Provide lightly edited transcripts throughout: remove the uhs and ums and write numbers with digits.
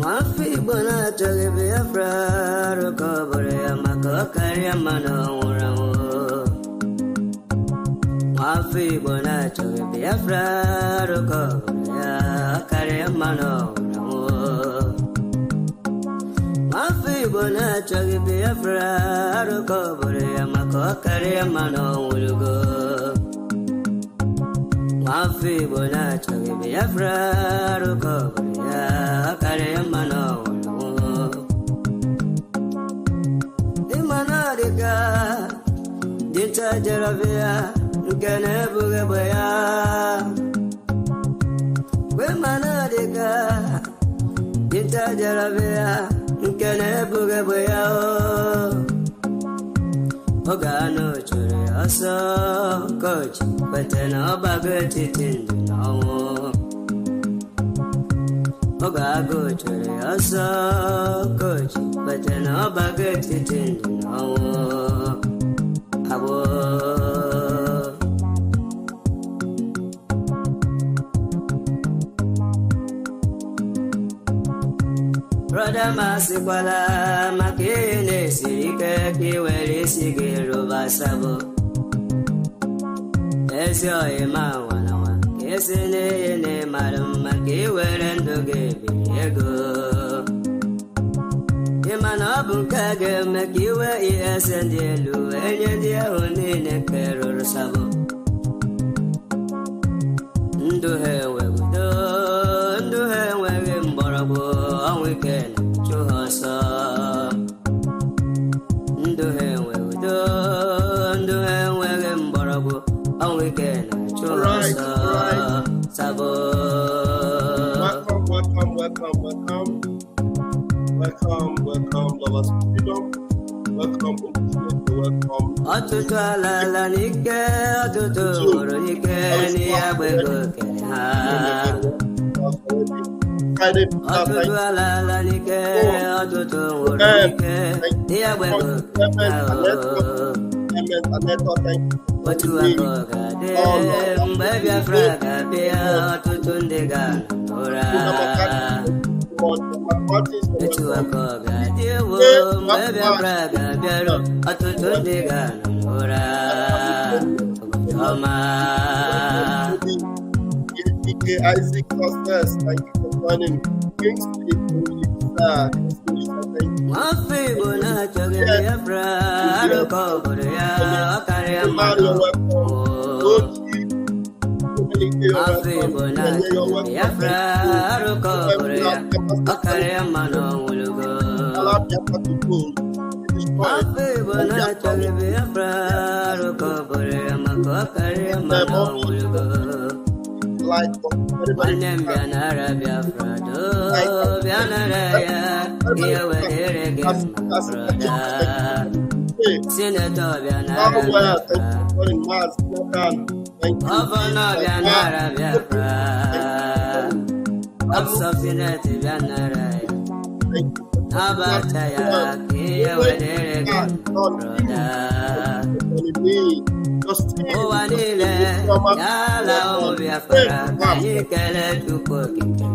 Wafi bona chage Biafra rukobore amako kariya mano urawo. Wafi bona chage Biafra rukobore kariya mano urawo. Wafi bona chage Biafra rukobore amako kariya mano urawo. Wafi bona chage Biafra rukobore kariya mano urawo. Imanariga dinta jarabia nkene buge boya. Imanariga dinta jarabia nkene buge boya. Ogano chure aso coach betena bagati tindinawo. Ogago chure aso coach betena bagati tindinawo. Abo Brother Masikwala makine sirike kiweli sigiru basabo. Esyo ima wanawa kesine yene marama kiwele ndoge biyego. Imana bunkage mekiwe iesendelu enye dia unine kerur sabo. Nduhe wegudo nduhe wege mbarabu weekend chuhasa nduhe wegudo nduhe wege mbarabu weekend chuhasa sabo. Welcome, lovers of freedom. Welcome. Atutala la nike atuturo nike ni abego kenha. Atutala la nike atuturo nike ni abego kenha. Watu wakoga de mbebya fraga bia atutundega ora. Watu wakoga de mbebya fraga bia atutundega ora. Oma Isaac Costas, thank you for joining. Kingsley, Wafi bona chage Biafra rukobore kariya mano. Wafi bona chage Biafra rukobore kariya mano ulugo. Wafi bona chage Biafra rukobore kariya mano ulugo. Manem bianara Biafra do bianara ya yewe derege broda. Senator bianara Biafra. Governor bianara Biafra. Absofinete bianara ya. Abata ya yewe derege broda. Owanile yala omo Biafra kayikele tukokike.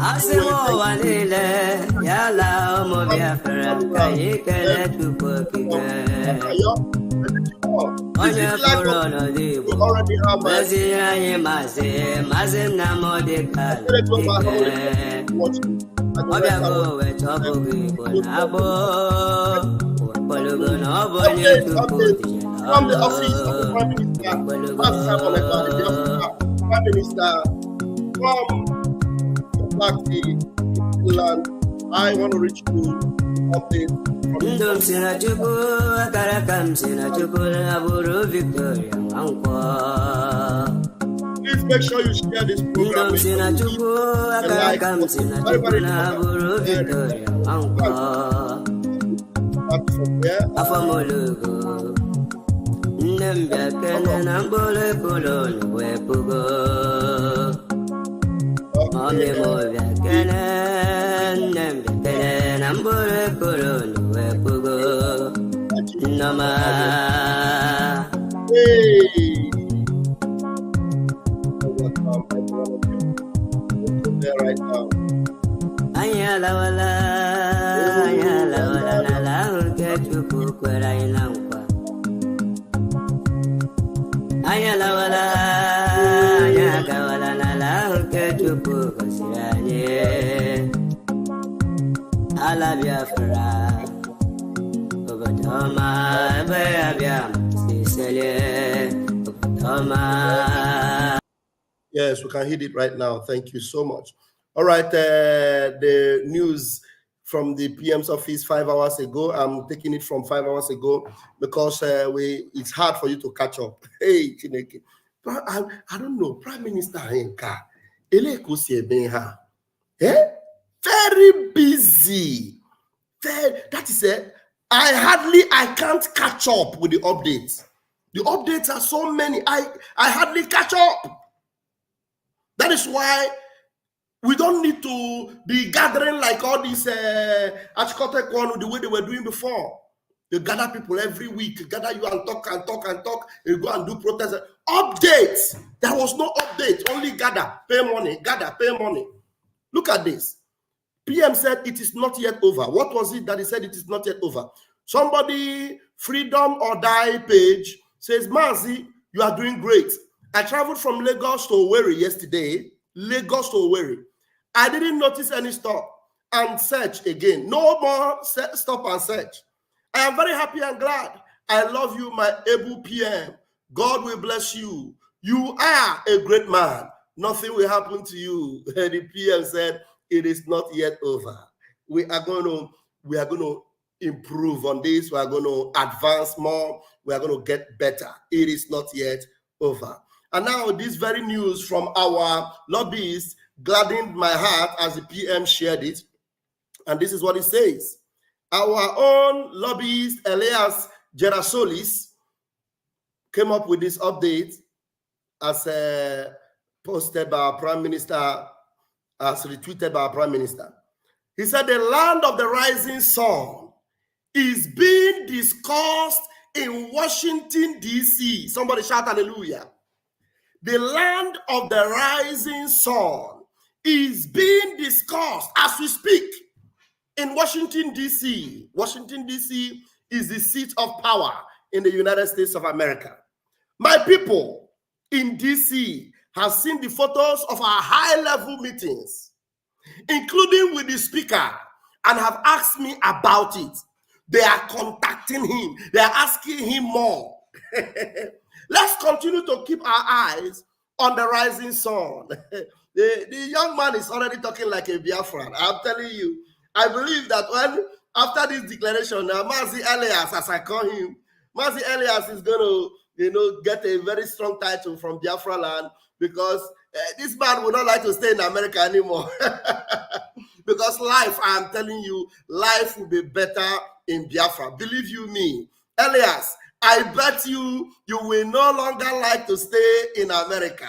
Asimo owanile yala omo Biafra kayikele tukokike. Onye furo no dibu Mazi anyị Mazi na modika Obiago wechọbụ gị bụ na abụ Polugo na ọbụ onye tupu from the office of the Prime Minister, Prime Minister from the Black Sea, Finland. I want to reach you update from Ndom Sinachuku, Akarakam Sinachuku, Naburu Victoria, Mankwa. Please make sure you share this program with Sinachuku, Akarakam Sinachuku, Naburu Victoria, Mankwa. Afamolugo. Nembia kene nambole kulon wepugo. Mami movia kene nembia kene nambole kulon wepugo. Nama. right now. Anyala wala na la kechuku kwera inankwa. Anyala wala na la kechuku kosiranye. Ala Biafra Obatoma Biam Sisele Obatoma. Yes, we can hit it right now. Thank you so much. All right, the news from the PM's office 5 hours ago. I'm taking it from 5 hours ago because it's hard for you to catch up. Hey, Chineke. But I don't know. Prime Minister Henka. Very busy. That is it. I can't catch up with the updates. The updates are so many. I hardly catch up. That is why we don't need to be gathering like all these Achikotek one the way they were doing before. They gather people every week, gather you and talk, you go and do protests. Updates. There was no update, only gather, pay money, gather, pay money. Look at this. PM said it is not yet over. What was it that he said it is not yet over? Somebody, Freedom or Die page, says, Mazi, you are doing great. I traveled from Lagos to Owerri yesterday. Lagos to Owerri. I didn't notice any stop and search again. No more stop and search. I am very happy and glad. I love you, my able PM. God will bless you. You are a great man. Nothing will happen to you. The PM said, it is not yet over. We are going to improve on this. We are going to advance more. We are going to get better. It is not yet over. And now this very news from our lobbyists gladdened my heart as the PM shared it. And this is what it says. Our own lobbyist, Elias Gerasolis, came up with this update as posted by our Prime Minister, as retweeted by our Prime Minister. He said the land of the rising sun is being discussed in Washington, D.C. Somebody shout hallelujah. The land of the rising sun is being discussed as we speak in Washington, D.C. Washington, D.C. is the seat of power in the United States of America. My people in D.C. have seen the photos of our high-level meetings, including with the speaker, and have asked me about it. They are contacting him. They are asking him more. Let's continue to keep our eyes on the rising sun. The young man is already talking like a Biafran. I'm telling you. I believe that after this declaration, Mazi Elias, as I call him, Mazi Elias is going to, get a very strong title from Biafra land because this man would not like to stay in America anymore. Because life, I am telling you, life will be better in Biafra. Believe you me. Elias, I bet you will no longer like to stay in America.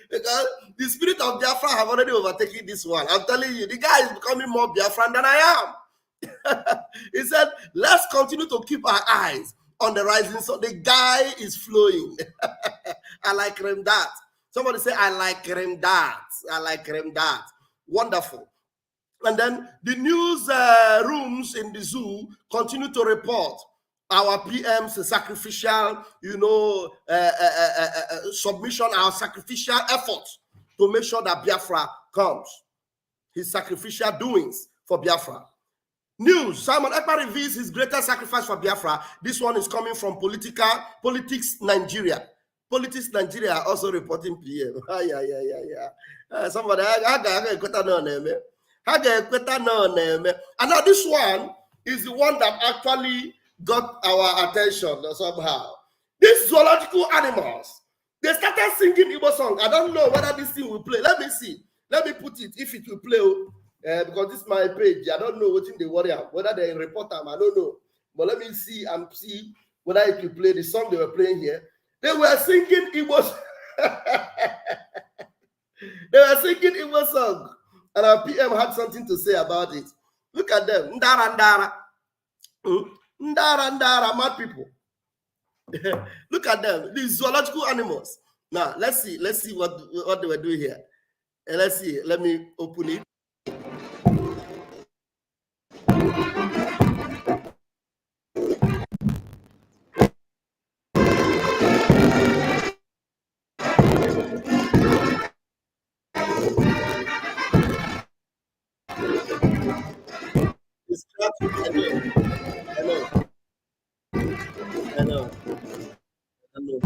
Because the spirit of Biafra have already overtaken this one. I'm telling you, the guy is becoming more Biafran than I am. He said, let's continue to keep our eyes on the rising sun. The guy is flowing. I like him that. Somebody say, I like him that. I like him that. Wonderful. And then the news rooms in the zoo continue to report our PM's sacrificial, submission, our sacrificial efforts to make sure that Biafra comes. His sacrificial doings for Biafra. News, Simon Ekpa reveals his greatest sacrifice for Biafra. This one is coming from Politics Nigeria. Politics Nigeria also reporting PM. Somebody, and now this one is the one that actually got our attention somehow. These zoological animals, they started singing Igbo song. I don't know whether this thing will play. Let me see. Let me put it if it will play. Because this is my page. I don't know what they worry about. Whether they report them, I don't know. But let me see and see whether it will play the song they were playing here. They were singing Igbo. They were singing Igbo song. And our PM had something to say about it. Look at them. Ndara, ndara. Ndara, ndara, mad people. Look at them. These zoological animals. Now, let's see what they were doing here. And let's see. Let me open it. It's crafty. I know. I know. I know.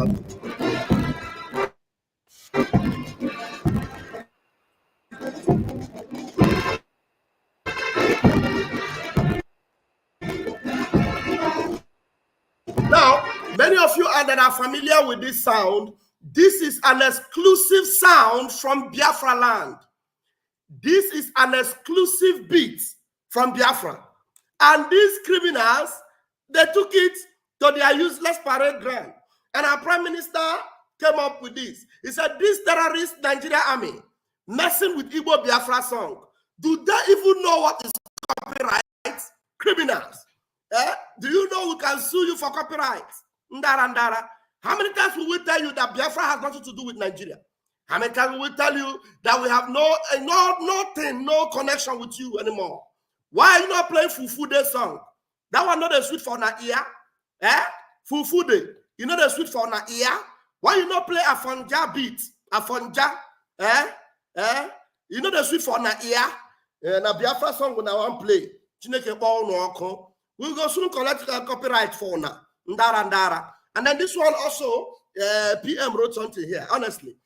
Now, many of you that are familiar with this sound, this is an exclusive sound from Biafra land. This is an exclusive beat from Biafra. And these criminals, they took it to their useless parade ground. And our prime minister came up with this. He said, this terrorist Nigerian army messing with Igbo Biafra song. Do they even know what is copyright? Criminals. Do you know we can sue you for copyright? Ndara, ndara. How many times will we tell you that Biafra has nothing to do with Nigeria? How many times will we tell you that we have no connection with you anymore? Why are you not playing Fufude song? That one not a sweet for na ear. Fufude. You know the sweet for na ear? Why you not play Afonja beat? Afonja. You know the sweet for na ear? Na Biafra song when I want play. We'll go soon collect copyright for now. Ndara, ndara. And then this one also, PM wrote something here, honestly.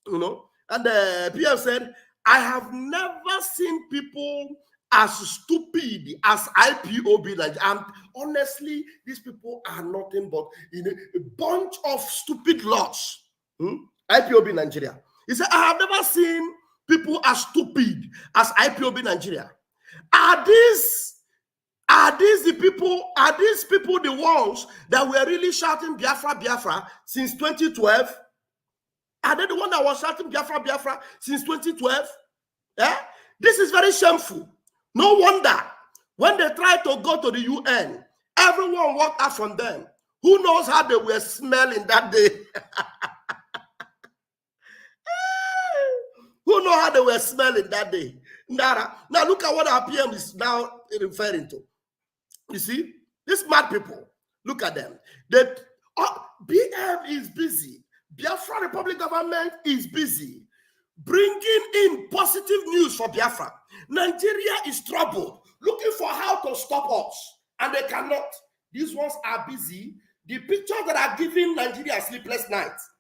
You know, and the PM said, I have never seen people as stupid as IPOB. And honestly, these people are nothing but a bunch of stupid lots. IPOB Nigeria. He said, I have never seen people as stupid as IPOB Nigeria. Are these people the ones that were really shouting Biafra, Biafra since 2012? Are they the one that was shouting Biafra, Biafra since 2012? This is very shameful. No wonder when they tried to go to the UN, everyone walked out from them. Who knows how they were smelling that day? Who knows how they were smelling that day? Now look at what our PM is now referring to. You see, these mad people, look at them. BM is busy. Biafra Republic government is busy bringing in positive news for Biafra. Nigeria is troubled, looking for how to stop us, and they cannot. These ones are busy. The pictures that are giving Nigeria sleepless nights.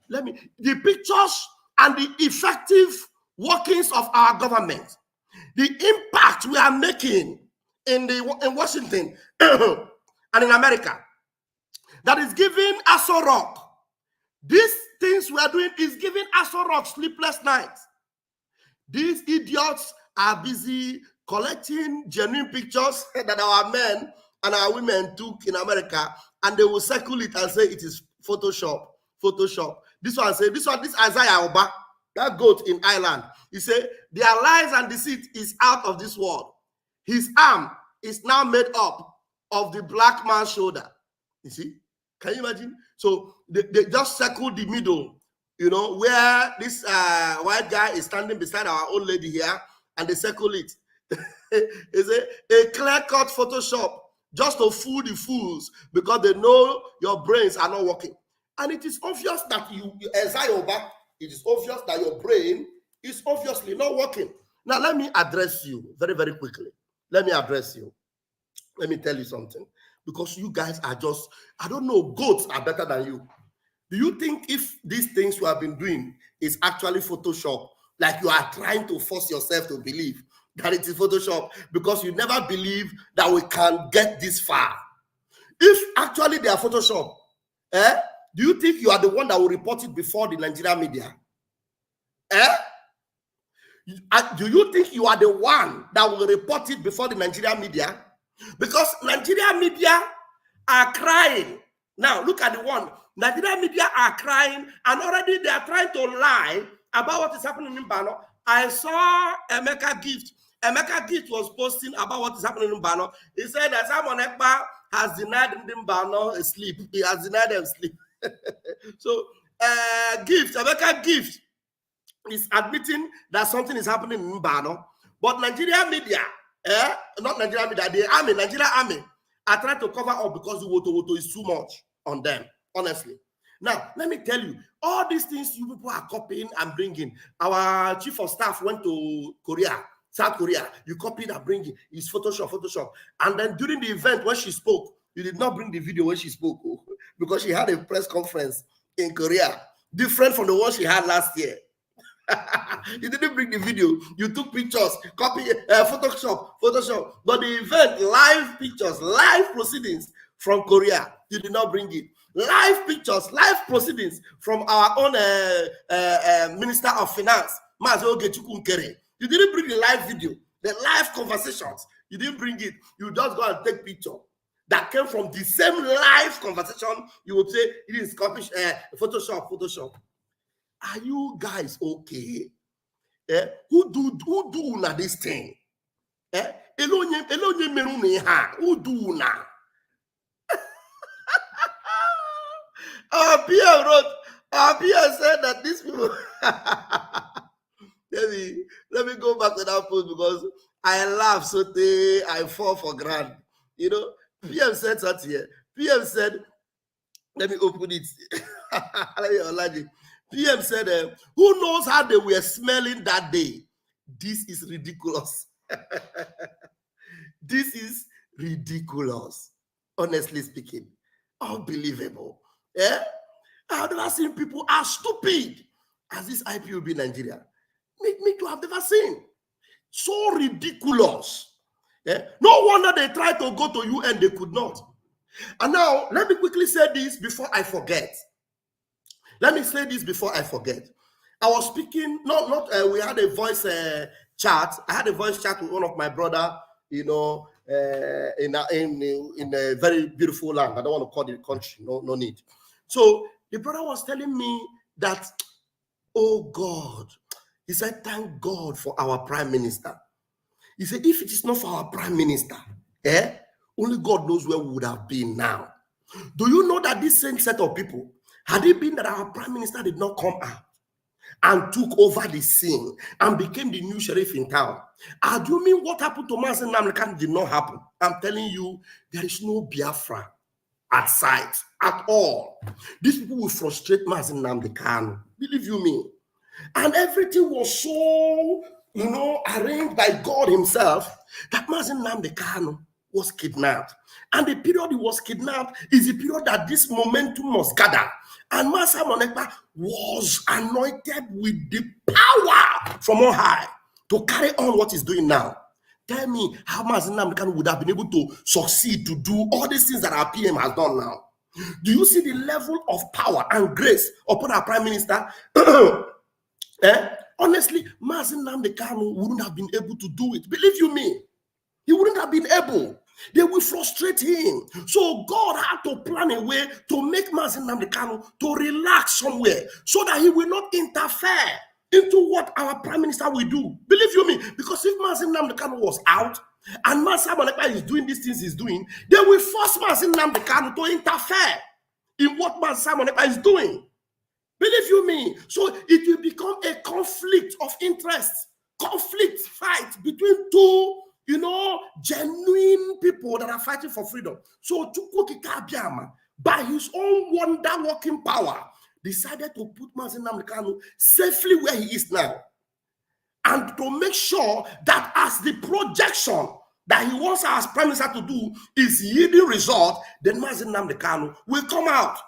The pictures and the effective workings of our government, the impact we are making in Washington and in America, that is giving Aso Rock. These things we are doing is giving Aso Rock sleepless nights. These idiots are busy collecting genuine pictures that our men and our women took in America, and they will circle it and say it is Photoshop. This Isaiah Oba, that goat in Ireland, he said, their lies and deceit is out of this world. His arm is now made up of the black man's shoulder. You see? Can you imagine? So they just circle the middle, you know, where this white guy is standing beside our old lady here, and they circle it. It's a clear-cut Photoshop just to fool the fools because they know your brains are not working. And it is obvious that it is obvious that your brain is obviously not working. Now, let me address you very, very quickly. Let me address you. Let me tell you something. Because you guys are just, I don't know, goats are better than you. Do you think if these things you have been doing is actually Photoshop, like you are trying to force yourself to believe that it is Photoshop because you never believe that we can get this far? If actually they are Photoshop, do you think you are the one that will report it before the Nigerian media? Do you think you are the one that will report it before the Nigerian media? Because Nigerian media are crying. Now, look at the one. Nigerian media are crying, and already they are trying to lie about what is happening in Mbano. I saw Emeka Gift. Emeka Gift was posting about what is happening in Mbano. He said that Simon Ekpa has denied Mbano sleep. He has denied them sleep. So, Emeka Gift is admitting that something is happening in Mbano, but Nigerian media, not Nigerian media, the army, Nigerian army, are trying to cover up because the woto is too much on them, honestly. Now, let me tell you, all these things you people are copying and bringing. Our chief of staff went to Korea, South Korea. You copied and bringing. It's Photoshop. And then during the event when she spoke, you did not bring the video when she spoke because she had a press conference in Korea, different from the one she had last year. You didn't bring the video. You took pictures, copy, Photoshop. But the event, live pictures, live proceedings from Korea, you did not bring it. Live pictures, live proceedings from our own Minister of Finance, Mazi. You didn't bring the live video, the live conversations. You didn't bring it. You just go and take picture that came from the same live conversation. You would say it is copy, Photoshop. Are you guys okay? Who do na this thing? Who do na? Our PM said that these people. let me go back to that post because I laugh so I fall for grand. You know, PM said that here. PM said, let me open it. PM said, who knows how they were smelling that day? This is ridiculous. This is ridiculous. Honestly speaking. Unbelievable. I've never seen people as stupid as this IPOB Nigeria. Me too, I've never seen. So ridiculous. No wonder they tried to go to UN, they could not. And now, let me quickly say this before I forget. I was speaking, we had a voice chat. I had a voice chat with one of my brother, you know, in a very beautiful land. I don't want to call it country, no need. So the brother was telling me that, oh God, he said, thank God for our prime minister. He said, if it is not for our prime minister, only God knows where we would have been now. Do you know that this same set of people, had it been that our prime minister did not come out and took over the scene and became the new sheriff in town, do you mean what happened to Mazi Nnamdi did not happen? I'm telling you, there is no Biafra at sight at all. These people will frustrate Mazi Nnamdi. Believe you me. And everything was so, you know, arranged by God himself that Mazi Nnamdi was kidnapped. And the period he was kidnapped is the period that this momentum must gather. And Mazi Ekpa was anointed with the power from on high to carry on what he's doing now. Tell me how Mazi Nnamdi would have been able to succeed to do all these things that our PM has done now. Do you see the level of power and grace upon our prime minister? Honestly, Mazi Nnamdi wouldn't have been able to do it. Believe you me, he wouldn't have been able. They will frustrate him. So God had to plan a way to make Mazi Nnamdi to relax somewhere so that he will not interfere into what our prime minister will do. Believe you me, because if Mazi Nnamdi was out and Mazi Ekpa is doing these things he's doing, they will force Mazi Nnamdi to interfere in what Mazi Ekpa is doing. Believe you me. So it will become a conflict of interest, fight between two, you know, genuine people that are fighting for freedom. So Chukwuka Kabiama, by his own wonder-working power, decided to put Mazi Nnamdi safely where he is now, and to make sure that as the projection that he wants our prime minister to do is yielding result, then Mazi Nnamdi will come out.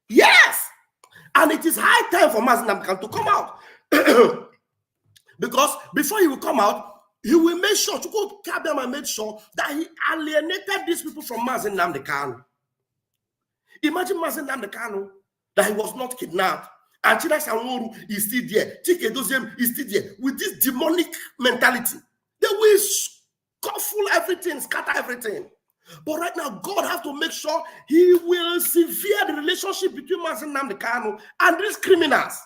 Yes. And it is high time for Mazi Nnamdi to come out. Because before he will come out, he will make sure, Chukwuka Kabiama made sure that he alienated these people from Mazi Nnamdi. Imagine Mazi Nnamdi that he was not kidnapped. And Chida Sanwo-Olu is still there. Chike Doziem is still there. With this demonic mentality, they will scuffle everything, scatter everything. But right now, God has to make sure he will sever the relationship between Mazi Nnamdi and these criminals.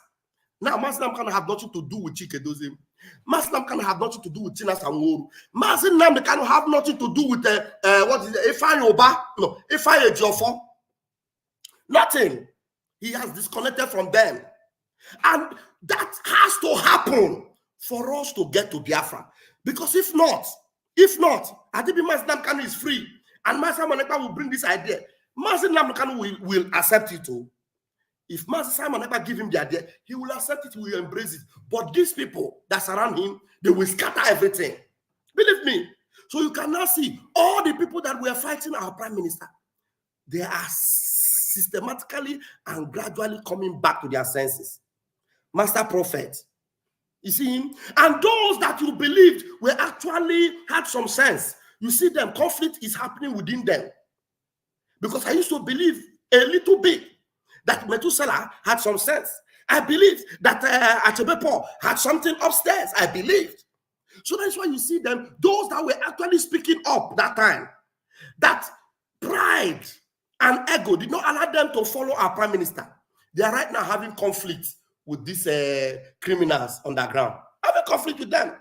Now, Mazi Nnamdi have nothing to do with Chike Doziem. Mazi Nnamdi have nothing to do with Chida Sanwo-Olu. Mazi Nnamdi have nothing to do with what is it? Ifeanyi Ejiofor. Nothing. He has disconnected from them. And that has to happen for us to get to Biafra. Because if not, Adibi Mazi Nnamdi Kanu is free, and Mazi Simon Ekpa will bring this idea. Mazi Nnamdi Kanu will accept it too. If Mazi Simon Ekpa give him the idea, he will accept it, he will embrace it. But these people that surround him, they will scatter everything. Believe me. So you can now see all the people that were fighting our prime minister, they are systematically and gradually coming back to their senses. Master prophet. You see him? And those that you believed were actually had some sense. You see them, conflict is happening within them. Because I used to believe a little bit that Methuselah had some sense. I believed that Achebe Paul had something upstairs. I believed. So that's why you see them, those that were actually speaking up that time, that pride and ego did not allow them to follow our prime minister. They are right now having conflict with these criminals on the ground. Having conflict with them.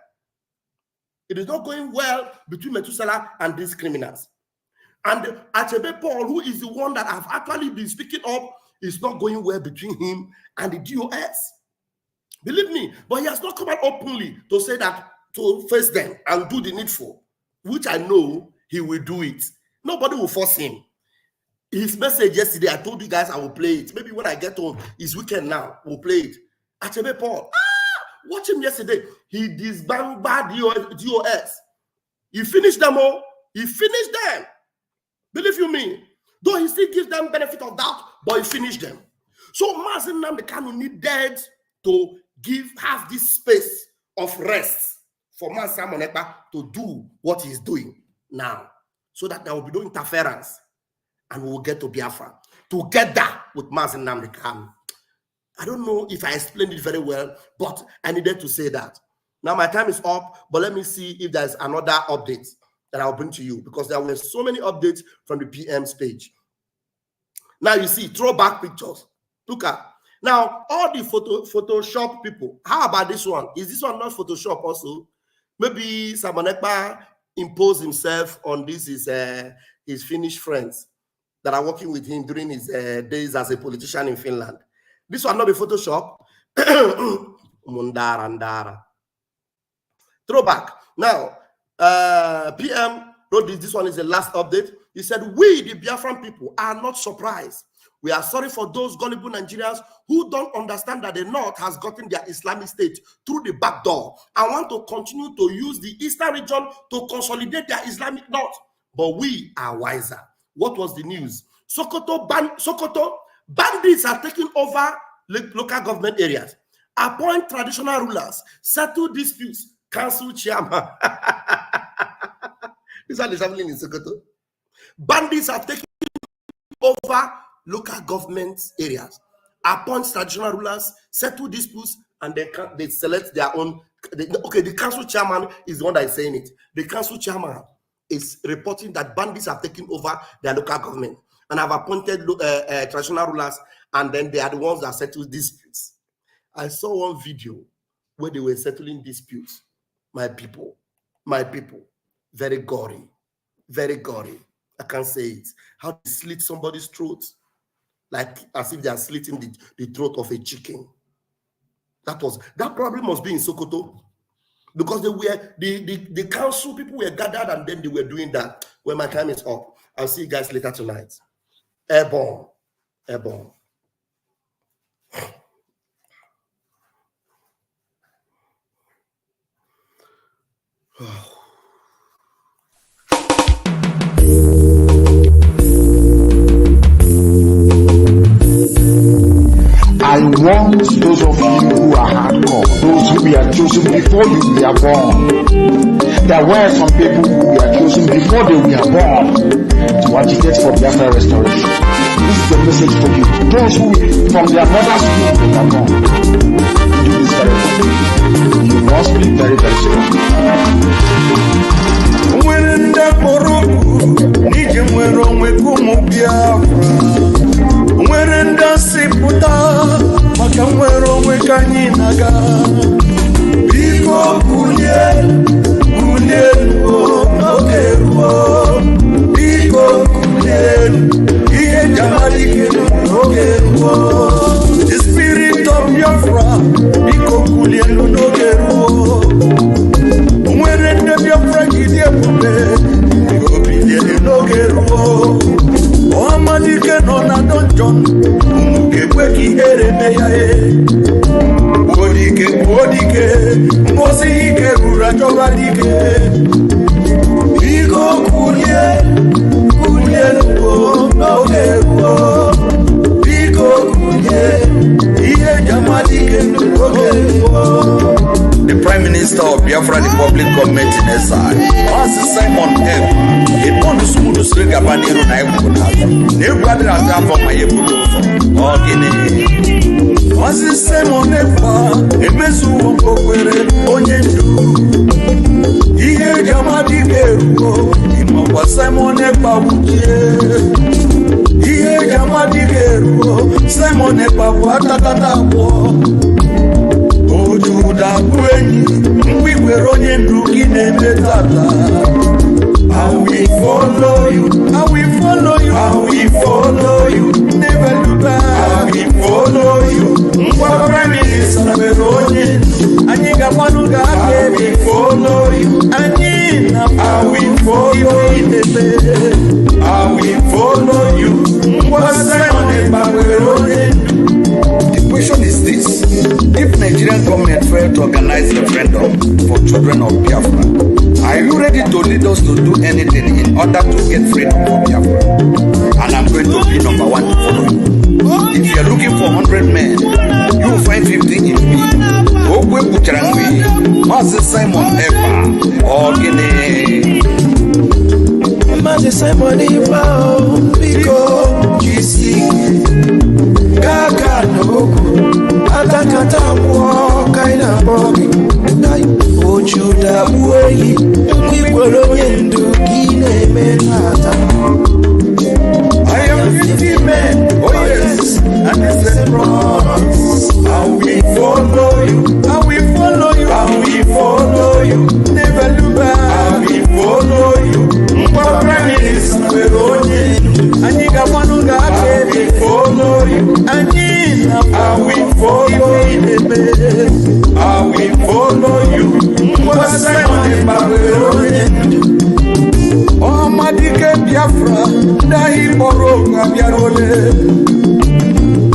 It is not going well between Methuselah and these criminals. And Achebe Paul, who is the one that have actually been speaking up, is not going well between him and the DOS. Believe me, but he has not come out openly to say that, to face them and do the needful, which I know he will do it. Nobody will force him. His message yesterday, I told you guys I will play it. Maybe when I get home, it's weekend now, we'll play it. Achebe Paul, watch him yesterday. He disbanded DOS. He finished them all. He finished them. Believe you me. Though he still gives them benefit of doubt, but he finished them. So Mazi Nnamdi Kanu needed to have this space of rest for Mazi Simon Ekpa to do what he's doing now, so that there will be no interference, and we will get to Biafra together with Mazi Nnamdi Kanu. I don't know if I explained it very well, but I needed to say that. Now my time is up, but let me see if there's another update that I'll bring to you, because there were so many updates from the PM's page. Now you see throwback pictures. Look at now all the Photoshop people. How about this one? Is this one not Photoshop also? Maybe Simon Ekpa imposed himself on this his Finnish friends that are working with him during his days as a politician in Finland. This one not be Photoshop. Mundara. Throwback. Now, PM wrote this. This one is the last update. He said, we, the Biafran people, are not surprised. We are sorry for those gullible Nigerians who don't understand that the North has gotten their Islamic state through the back door and want to continue to use the Eastern region to consolidate their Islamic North. But we are wiser. What was the news? Sokoto bandits are taking over local government areas, appoint traditional rulers, settle disputes, cancel chairman. This one is happening in Sokoto. Bandits are taking over local government areas, appoint traditional rulers, settle disputes, and they select their own. The council chairman is the one that is saying it. The council chairman is reporting that bandits have taken over their local government and have appointed traditional rulers, and then they are the ones that settle disputes. I saw one video where they were settling disputes. My people, very gory, very gory. I can't say it. How to slit somebody's throat, like as if they are slitting the throat of a chicken. That probably must be in Sokoto, because they were the council people were gathered and then they were doing that. When my time is up, I'll see you guys later tonight. Airborne. I want those of you who are hardcore, those who were chosen before you were born. There were some people who were chosen before they were born to agitate for Biafra restoration. This is the message for you. Those who, from their mother's womb, they were born. Do this very well. You must be very, very strong. When the Mwerenda siputa makamwero wekanyinaga Biko kunye okeruo Biko kunye iye jamalike okeruo The spirit of your ihere meyae Bodike Mbosi ike rura joga dike Iko kulie luo Noge luo Iko kulie Iye jamadike Noge luo. The Prime Minister of Biafra Republic Government in SI, Mazi Simon Ekpa, he won the school to speak about Nero Naibu. Nero brother has done for my Ebu. Mazi Simon Ekpa, a mesu okwere onyendu. Iye jamadi keruo, imamba Simon Ekpa wutie. Iye jamadi keruo, Simon Ekpa watatata wo. Ojuda kwenyi, mwiwe ronye nduki nemetata. I will follow you, I will follow you, I will follow you, never look back. I will follow you, mwa Prime Minister Veronye, Aniga Manuga, I will follow you, Anina, I will follow you, I will follow you, mwa Simon Veronye. The question is this: if Nigerian government failed to organize a referendum for children of Biafra, are you ready to lead us to do anything in order to get freedom for Biafra? And I'm going to be number one to follow you. If you're looking for 100 men, you will find 50 in me. Ogwe Bucharangwe, Mazi Simon Ekpa, or Guinea. Mazi Simon Ekpa, because you see. Kaka noku atakata wo kaina bogi nai ojuda bueyi kwigwelo nyendu kine menata. I am 50 men, oh yes, and it's a promise. I will follow you, I will follow you, I will follow you, never look back. I will follow you, Prime Minister Veronye, Aniga Manuga, I will follow you, Anina, I will follow you, I will follow you, Simon Veronye. Oh, Madike Biafra, Dahi Boroga Biarole.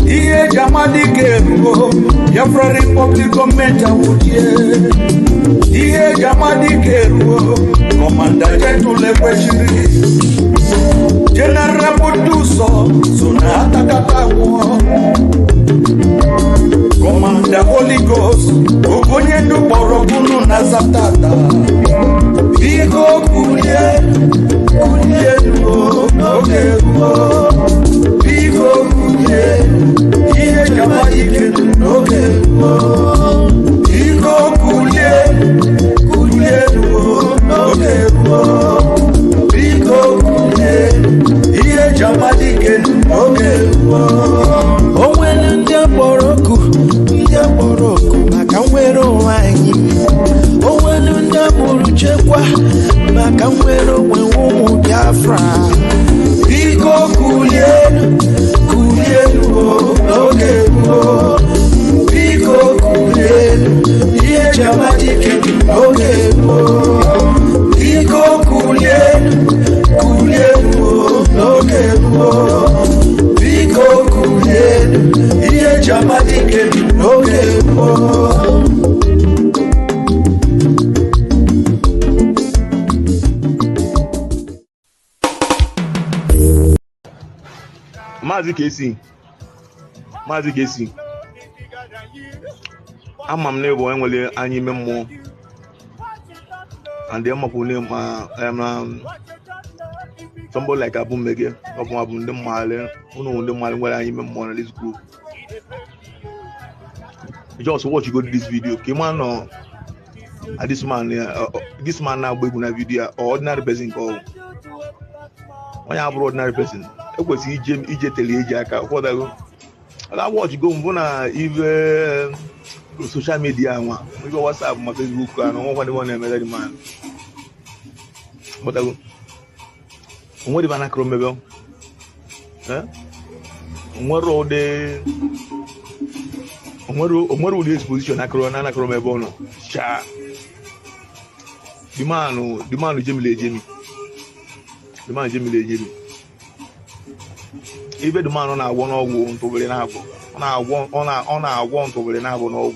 Iye Jamadike Rugo, Biafra Republic Government Awudie. Iye Jamadike Rugo, Commander Gentule Kweshiri. General Buduso, Sunata Katawo. Commander Holy Ghost, Ogonyendu Borogunu Nazatata. Iko kulie luo, noge luo. Iko kulie, iye jamadike noge luo. Iko kulie luo, noge luo. Iko kulie, iye jamadike noge luo. Owele ndia boroku, maka nwero wanyi. Owele ndia boruchekwa, maka nwero wenwu Biafra. Iko kulie luo, noge luo. Iko kulie, iye jamadike noge luo. Iko kulie luo, noge luo. Iko kulie, iye jamadike noge luo. Mazi Kesi ama m n'ebo enwere anyị ime mmụọ and them ma somebody like Abu Mege of Abu ndị mmadụ nwere anyị ime mmụọ na this group. Just watch you go to this video. Came on this man now baby na video or ordinary person call. When you ordinary person, it was ije tele ije aka for that. I watch go mbona even social media one. We go WhatsApp, my Facebook, and one another man. But I what the banana cromebel? What road the the exposition na cromebel no? Cha. The man Jimmy. The man Jimmy. Even the man on our one or one to very now. on our want over the Nabo.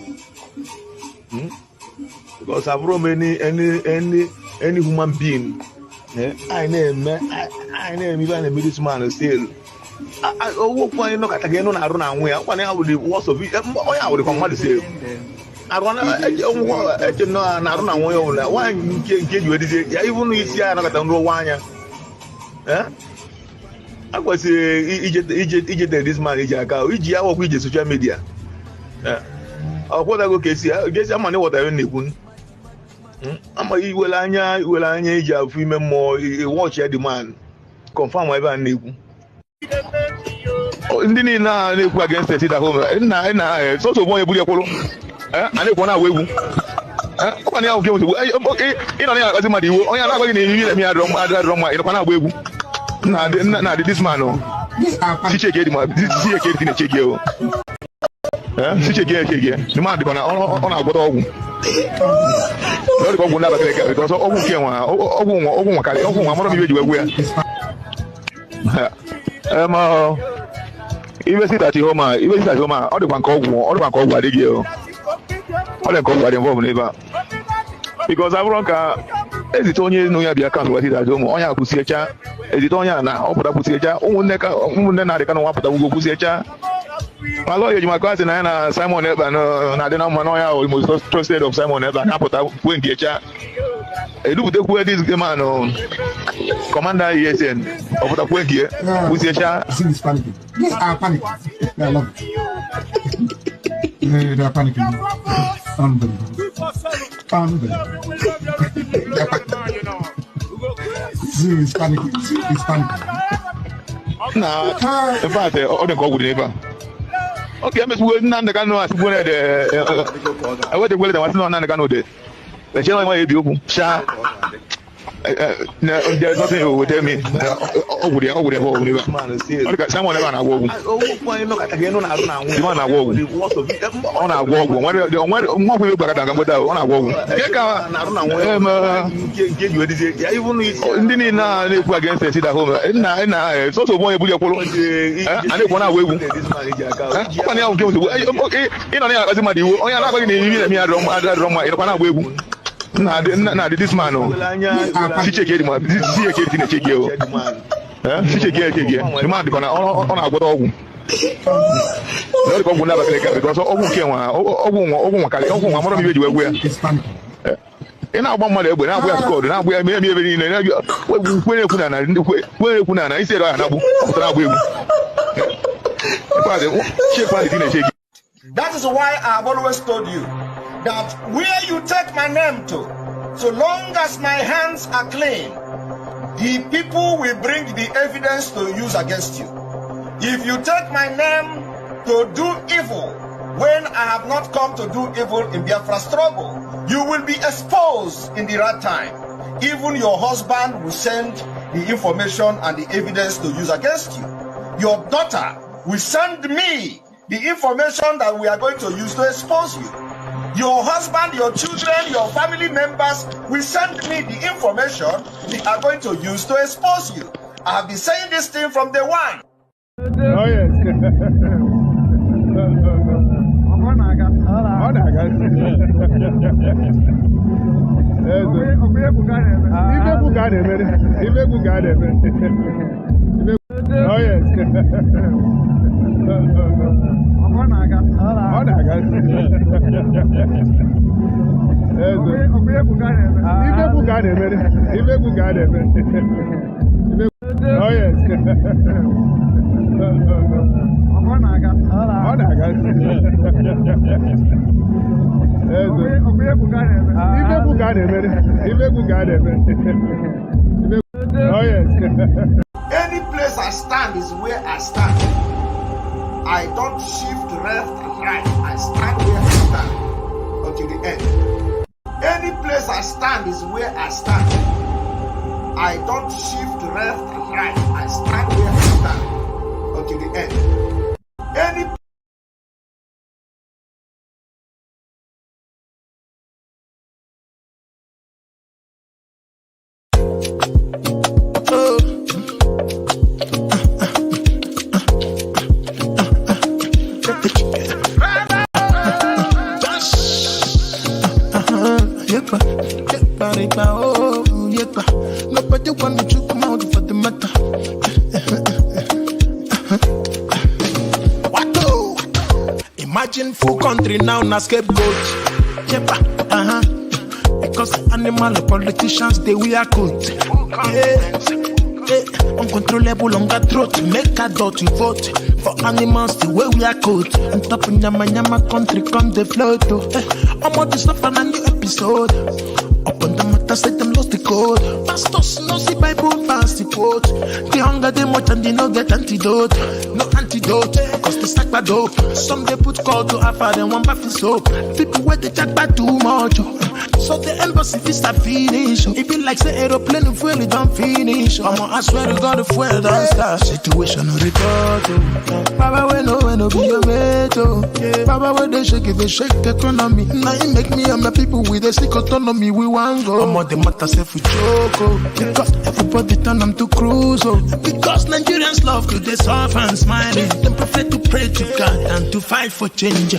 Because I've roam any human being. I name even a middleman still. I walk one look at again on our run away. One hour with the worst of it. I would come out to say. I want to know an aruna way. Why you can't get you a disease? Even if you are not a no one. I was Egypt this man, Egypt, with the social media. What I go see, I guess I'm what I need. I'm a Anya, female more, watch the man, confirm whatever I need. Oh, indeed, now they go against the home. And so one Buddha Polo. And they want to wait. Okay, you know, I got somebody. Oh, yeah, I'm going to need me. I don't wait. Now, this man, she check it. She check it. Check you. She check it. The man, on our bottom. Not go never get because all who came even sit at home, all the one call what they give. All the call what involved never. Because I won't as it only know you be account what it at home, on your pussy, as it only now, put a pussy, they can want to go pussy. My lawyer, you might cousin and Simon Evan, I don't know, Manoya, almost trusted of Simon Evan, I put out when get ya. I do the way this man, Commander ESN, of the point here, who's your child? Yes, panicking. I love it. They are panicking. Unbelievable. It's panicking. Nah, in fact, all the go with neighbor. Okay, I'm just waiting on the canoe. I wait the way that was not on the canoe. The channel might be open. There's nothing you will tell me. Someone ever walk. Again on our walk. On our walk. What will you back on our walk? Get you a disease. Even didn't know against the city home. And it's also one of your polo. And if one away, okay, you know, as somebody, oh, you're not going to me. I don't Nah, this man, she check it, man. This is a kid in a check you. She check it, the man on our bottom. Not go never click because all who came over. And I want money, but now we are scored. Now we are maybe in where I said, that is why I've always told you that where you take my name to, so long as my hands are clean, the people will bring the evidence to use against you. If you take my name to do evil, when I have not come to do evil in Biafra struggle, you will be exposed in the right time. Even your husband will send the information and the evidence to use against you. Your daughter will send me the information that we are going to use to expose you. Your husband, your children, your family members will send me the information we are going to use to expose you. I have been saying this thing from day one. Oh yes. Oh Any place I stand is where I stand. I don't shift left and right. I stand where I stand until the end. Any place I stand is where I stand. I don't shift left and right. I stand where I stand until the end. Any Ekpa, oh, Ekpa. Nobody want to choke him out for the matter. Imagine full country now, na scapegoat. Ekpa, because animal politicians, they wear coat. Uncontrollable on that throat, make a dot to vote. For animals, the way we are coat. On top of Nyama country, come the float. I'm on the stuff on a new episode. Up on the matter, say them lost the code. Pastors, no see Bible, fast the quote. The hunger, they much and they no get antidote. No antidote, cause they stack bad dope. Some they put call to Alpha, then one bath soap. People where they chat bad too much. So the embassy fi start finish. It be like say aeroplane if fuel it don't finish. I swear to God the fuel don't start. Situation no record. Baba we no be your mate. Baba we they shake economy. Now it make me and my people with a sick autonomy. We want go. I'm on the matter self we choke. Because everybody turn them to cruise. Because Nigerians love to they soft and smiling. Them prefer to pray to God and to fight for change.